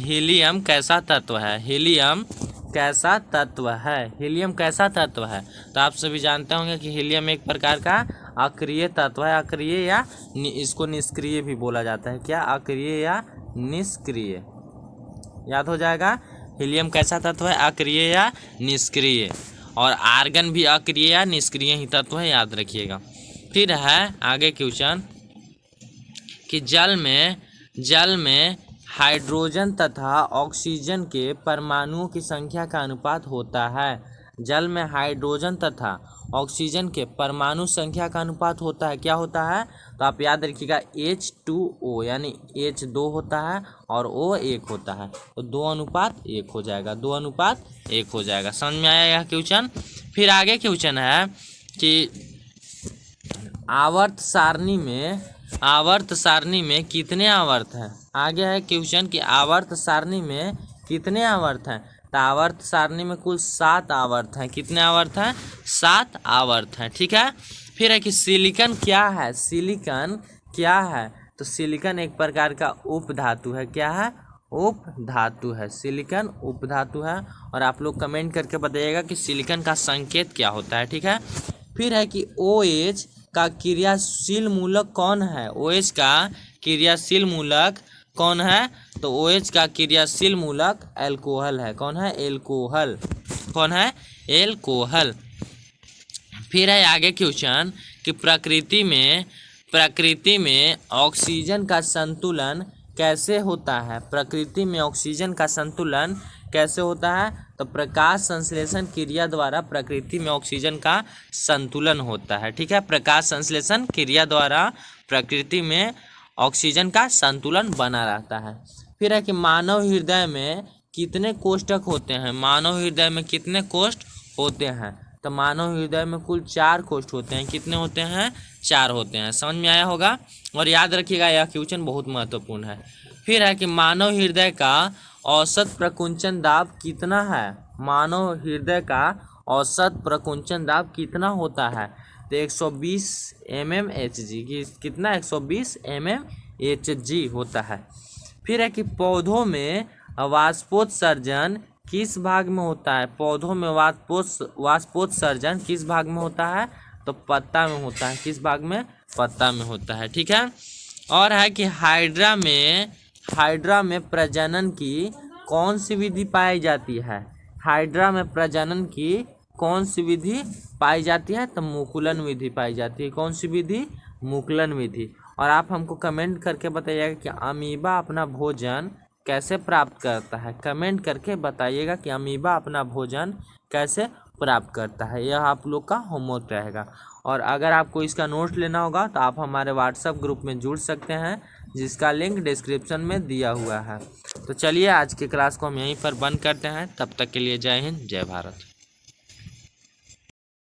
Helium कैसा तत्व है? हीलियम कैसा तत्व है? हीलियम कैसा तत्व है? तो आप सभी जानते होंगे कि हीलियम एक प्रकार का अक्रिय तत्व है। अक्रिय या इसको निष्क्रिय भी बोला जाता है। क्या? अक्रिय या निष्क्रिय। याद हो जाएगा, हीलियम कैसा तत्व है? अक्रिय या निष्क्रिय। और आर्गन भी अक्रिय या निष्क्रिय ही तत्व है, याद रखिएगा। फिर है आगे क्वेश्चन कि जल में हाइड्रोजन तथा ऑक्सीजन के परमाणुओं की संख्या का अनुपात होता है। जल में हाइड्रोजन तथा ऑक्सीजन के परमाणु संख्या का अनुपात होता है। क्या होता है? तो आप याद रखिएगा H2O, यानी H 2 होता है और O 1 होता है, तो 2:1 हो जाएगा। 2:1 हो जाएगा। समझ में आया यह क्वेश्चन? फिर आगे क्वेश्चन है कि आवर्त सारणी में कितने आवर्त हैं? आगे है क्वेश्चन कि आवर्त सारणी में कितने आवर्त हैं? तो आवर्त सारणी में कुल 7 आवर्त हैं। कितने आवर्त हैं? 7 आवर्त हैं। ठीक है। फिर है कि सिलिकॉन क्या है? सिलिकॉन क्या है? तो सिलिकॉन एक प्रकार का उपधातु है। क्या है? उपधातु है। सिलिकॉन उपधातु है। और आप लोग कमेंट करके बताइएगा कि सिलिकॉन का संकेत क्या होता है। ठीक है। फिर है कि OH का क्रियाशील मूलक कौन है? OH का क्रियाशील मूलक कौन है? तो OH का क्रियाशील मूलक एल्कोहल है। कौन है? एल्कोहल। कौन है? एल्कोहल। फिर है आगे क्वेश्चन कि प्रकृति में ऑक्सीजन का संतुलन कैसे होता है? प्रकृति में ऑक्सीजन का संतुलन कैसे होता है? तो प्रकाश संश्लेषण क्रिया द्वारा प्रकृति में ऑक्सीजन का संतुलन होता है। ठीक है। प्रकाश संश्लेषण क्रिया द्वारा प्रकृति में ऑक्सीजन का संतुलन बना रहता है। फिर है कि मानव हृदय में कितने कोष्ठक होते हैं? मानव हृदय में कितने कोष्ठ होते हैं? तो मानव हृदय में कुल 4 कोष्ठ होते हैं। कितने होते हैं? 4 होते हैं। समझ में आया होगा। और याद रखिएगा यह क्वेश्चन बहुत महत्वपूर्ण है। फिर है कि मानव हृदय का औसत प्रकुंचन दाब कितना है? मानव हृदय का औसत प्रकुंचन दाब कितना होता है? तो 120 mmHg। कितना? 120 mmHg होता है। फिर है कि पौधों में वाष्पोत्सर्जन किस भाग में होता है? पौधों में वाष्पोत्सर्जन किस भाग में होता है? तो पत्ता में होता है। किस भाग में? पत्ता में होता है। ठीक है। और है कि हाइड्रा में प्रजनन की कौन सी विधि पाई जाती है? हाइड्रा में प्रजनन की कौन सी विधि पाई जाती है? तो मुकुलन विधि पाई जाती है। कौन सी विधि? मुकुलन विधि। और आप हमको कमेंट करके बताइएगा कि अमीबा अपना भोजन कैसे प्राप्त करता है। कमेंट करके बताइएगा कि अमीबा अपना भोजन कैसे प्राप्त करता है। यह आप लोग का होमवर्क रहेगा। और अगर आपको इसका नोट्स लेना होगा तो आप हमारे व्हाट्सएप ग्रुप में जुड़ सकते हैं, जिसका लिंक डिस्क्रिप्शन में दिया हुआ है। तो चलिए आज की क्लास को हम यहीं पर बंद करते हैं। तब तक के लिए जय हिंद, जय भारत।